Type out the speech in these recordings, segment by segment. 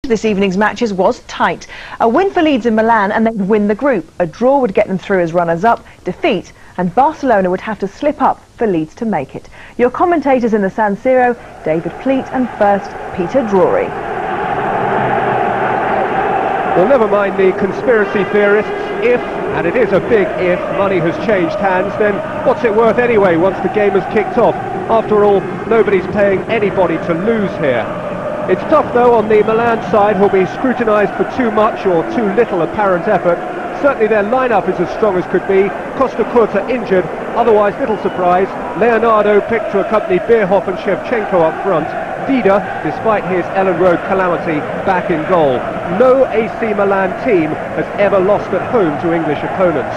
this evening's matches was tight. A win for Leeds in Milan and they'd win the group. A draw would get them through as runners-up. Defeat and Barcelona would have to slip up for Leeds to make it. Your commentators in the San Siro, David Pleat and first Peter Drury. Well, never mind the conspiracy theorists. If, and it is a big if, money has changed hands, then what's it worth anyway once the game has kicked off? After all, nobody's paying anybody to lose here. It's tough though on the Milan side, who'll be scrutinised for too much or too little apparent effort. Certainly their lineup is as strong as could be. Costa Curta injured, otherwise little surprise. Leonardo picked to accompany Bierhoff and Shevchenko up front. Dida, despite his Ellen Road calamity, back in goal. No AC Milan team has ever lost at home to English opponents.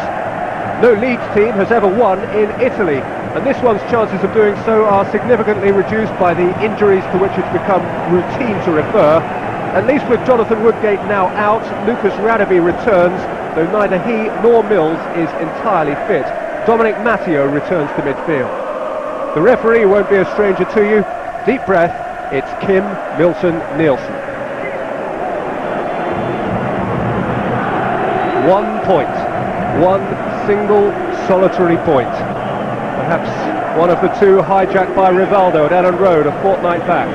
No Leeds team has ever won in Italy, and this one's chances of doing so are significantly reduced by the injuries to which it's become routine to refer. At least with Jonathan Woodgate now out, Lucas Radeby returns, though neither he nor Mills is entirely fit. Dominic Matteo returns to midfield. The referee won't be a stranger to you. Deep breath, it's Kim Milton-Nielsen. 1 point. One single solitary point. Perhaps one of the two hijacked by Rivaldo at Ellen Road a fortnight back.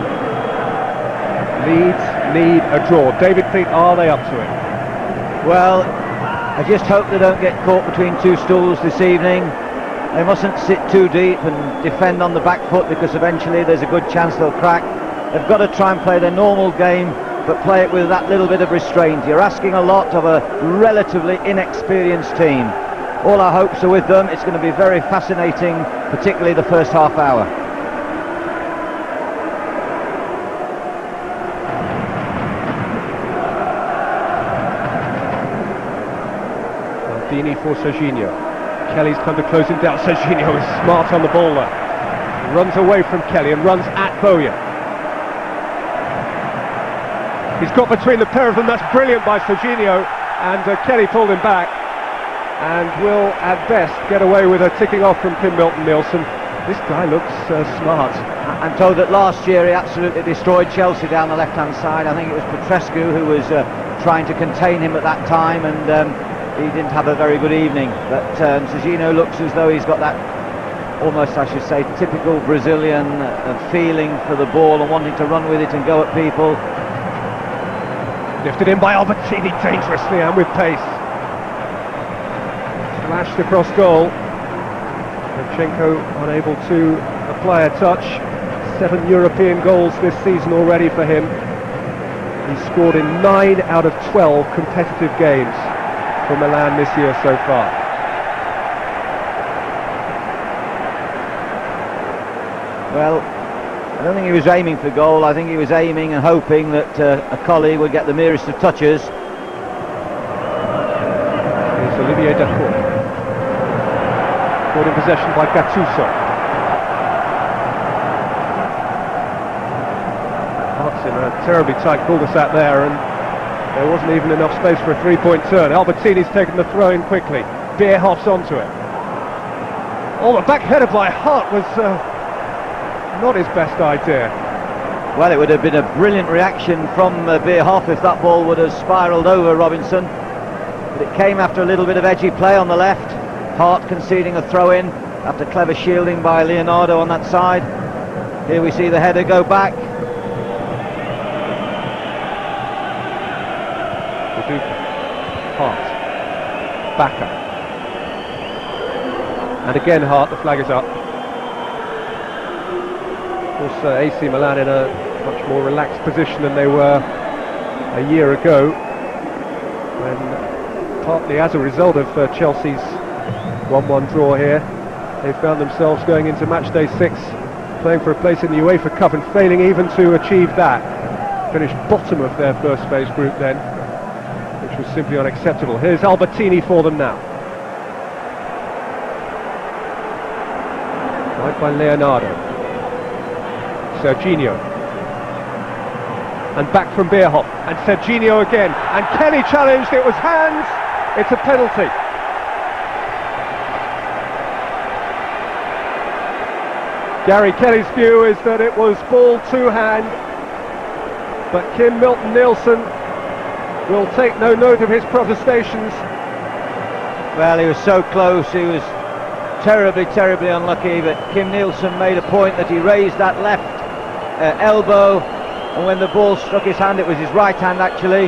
Leeds need a draw. David Pleat, are they up to it? Well, I just hope they don't get caught between two stools this evening. They mustn't sit too deep and defend on the back foot, because eventually there's a good chance they'll crack. They've got to try and play their normal game, but play it with that little bit of restraint. You're asking a lot of a relatively inexperienced team. All our hopes are with them. It's going to be very fascinating, particularly the first half hour. Maldini for Serginho. Kelly's come to close him down. Serginho is smart on the ball there. Runs away from Kelly and runs at Bowyer. He's got between the pair of them. That's brilliant by Serginho, and Kelly pulled him back and will at best get away with a ticking off from Kim Milton-Nielsen. This guy looks smart. I'm told that last year he absolutely destroyed Chelsea down the left-hand side. I think it was Petrescu who was trying to contain him at that time, and he didn't have a very good evening. But Serginho looks as though he's got that almost, I should say, typical Brazilian feeling for the ball and wanting to run with it and go at people. Lifted in by Albertini dangerously and with pace. Slashed across goal. Shevchenko unable to apply a touch. 7 European goals this season already for him. He's scored in 9 out of 12 competitive games for Milan this year so far. Well, I don't think he was aiming for goal. I think he was aiming and hoping that a colleague would get the merest of touches. Here's Olivier Dacour. Caught in possession by Gattuso. Hearts in a terribly tight cul-de-sac there, and there wasn't even enough space for a three-point turn. Albertini's taken the throw in quickly. Bierhoff's onto it. Oh, the back header by Hart was not his best idea. Well, it would have been a brilliant reaction from Bierhoff if that ball would have spiralled over Robinson. But it came after a little bit of edgy play on the left. Hart conceding a throw-in after clever shielding by Leonardo on that side. Here we see the header go back. Hart. Backer. And again Hart, the flag is up. Of course, AC Milan in a much more relaxed position than they were a year ago, when partly as a result of Chelsea's 1-1 draw here, they found themselves going into match day 6 playing for a place in the UEFA Cup and failing even to achieve that. Finished bottom of their first phase group then, which was simply unacceptable. Here's Albertini for them now. Right by Leonardo. Serginho. And back from Bierhoff. And Serginho again. And Kelly challenged. It was hands. It's a penalty. Gary Kelly's view is that it was ball to hand. but Kim Milton-Nielsen will take no note of his protestations. Well, he was so close, he was terribly unlucky, but Kim Nielsen made a point that he raised that left elbow, and when the ball struck his hand, it was his right hand actually,